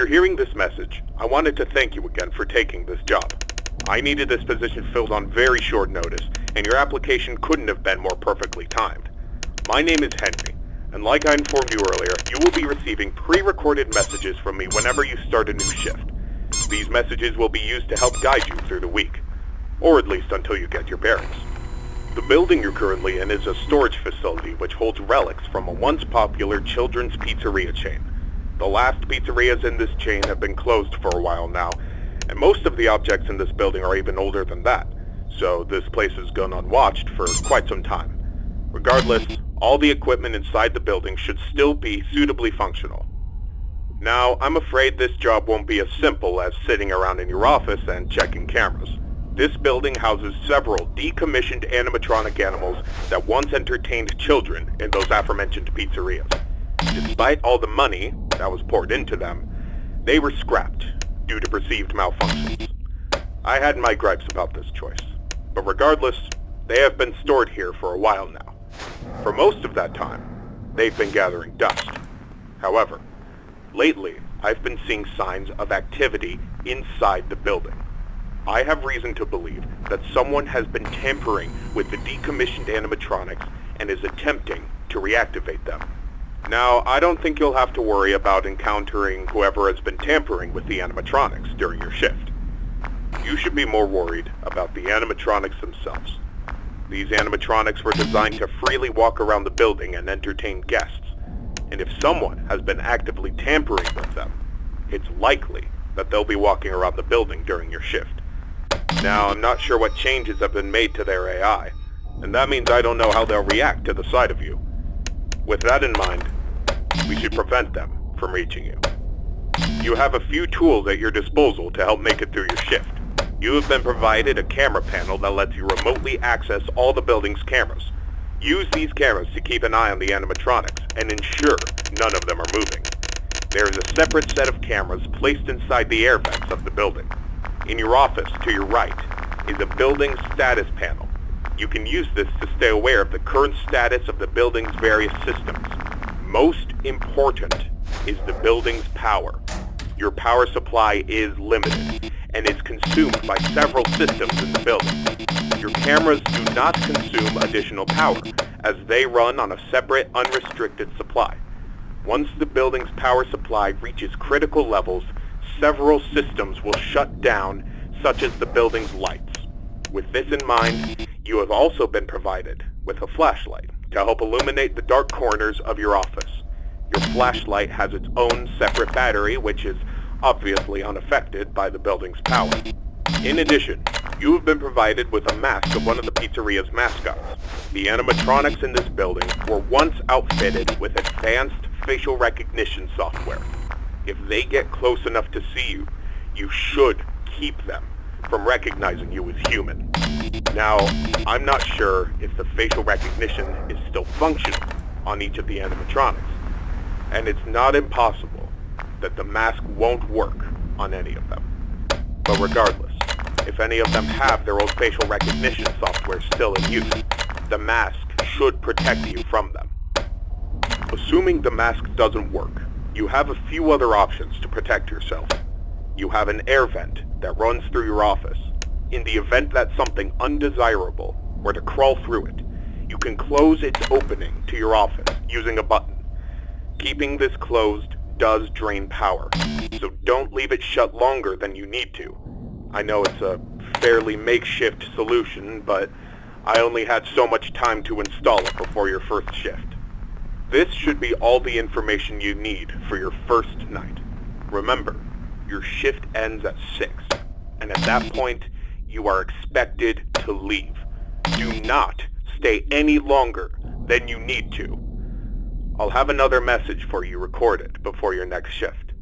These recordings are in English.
you're hearing this message, I wanted to thank you again for taking this job. I needed this position filled on very short notice, and your application couldn't have been more perfectly timed. My name is Henry, and like I informed you earlier, you will be receiving pre-recorded messages from me whenever you start a new shift. These messages will be used to help guide you through the week, or at least until you get your bearings. The building you're currently in is a storage facility which holds relics from a once popular children's pizzeria chain. The last pizzerias in this chain have been closed for a while now, and most of the objects in this building are even older than that, so this place has gone unwatched for quite some time. Regardless, all the equipment inside the building should still be suitably functional. Now, I'm afraid this job won't be as simple as sitting around in your office and checking cameras. This building houses several decommissioned animatronic animals that once entertained children in those aforementioned pizzerias. Despite all the money that was poured into them, they were scrapped due to perceived malfunctions. I had my gripes about this choice, but regardless, they have been stored here for a while now. For most of that time, they've been gathering dust. However, lately, I've been seeing signs of activity inside the building. I have reason to believe that someone has been tampering with the decommissioned animatronics and is attempting to reactivate them. Now, I don't think you'll have to worry about encountering whoever has been tampering with the animatronics during your shift. You should be more worried about the animatronics themselves. These animatronics were designed to freely walk around the building and entertain guests, and if someone has been actively tampering with them, it's likely that they'll be walking around the building during your shift. Now, I'm not sure what changes have been made to their AI, and that means I don't know how they'll react to the sight of you. With that in mind, we should prevent them from reaching you. You have a few tools at your disposal to help make it through your shift. You have been provided a camera panel that lets you remotely access all the building's cameras. Use these cameras to keep an eye on the animatronics and ensure none of them are moving. There is a separate set of cameras placed inside the air vents of the building. In your office, to your right, is a building status panel. You can use this to stay aware of the current status of the building's various systems. Most important is the building's power. Your power supply is limited and is consumed by several systems in the building. Your cameras do not consume additional power, as they run on a separate, unrestricted supply. Once the building's power supply reaches critical levels, several systems will shut down, such as the building's lights. With this in mind, you have also been provided with a flashlight to help illuminate the dark corners of your office. Your flashlight has its own separate battery, which is obviously unaffected by the building's power. In addition, you have been provided with a mask of one of the pizzeria's mascots. The animatronics in this building were once outfitted with advanced facial recognition software. If they get close enough to see you, you should keep them from recognizing you as human. Now, I'm not sure if the facial recognition is still functional on each of the animatronics, and it's not impossible that the mask won't work on any of them. But regardless, if any of them have their old facial recognition software still in use, the mask should protect you from them. Assuming the mask doesn't work, you have a few other options to protect yourself. You have an air vent that runs through your office. In the event that something undesirable were to crawl through it, you can close its opening to your office using a button. Keeping this closed does drain power, so don't leave it shut longer than you need to. I know it's a fairly makeshift solution, but I only had so much time to install it before your first shift. This should be all the information you need for your first night. Remember, your shift ends at 6, and at that point, you are expected to leave. Do not stay any longer than you need to. I'll have another message for you recorded before your next shift.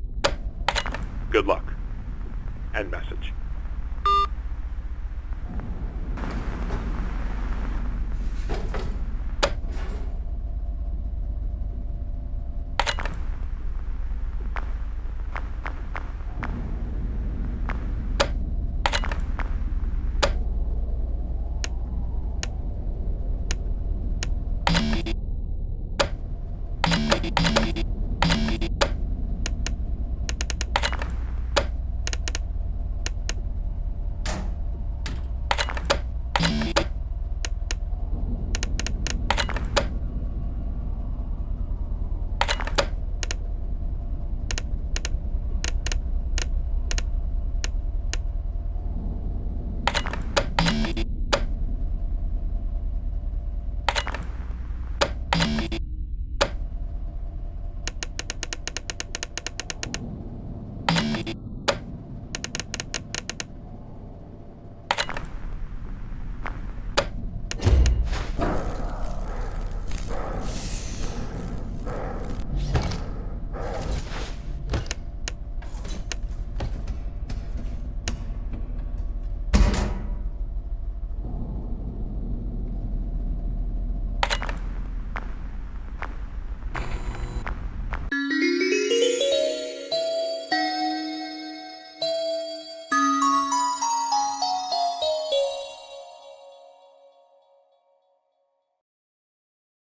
Good luck. End message.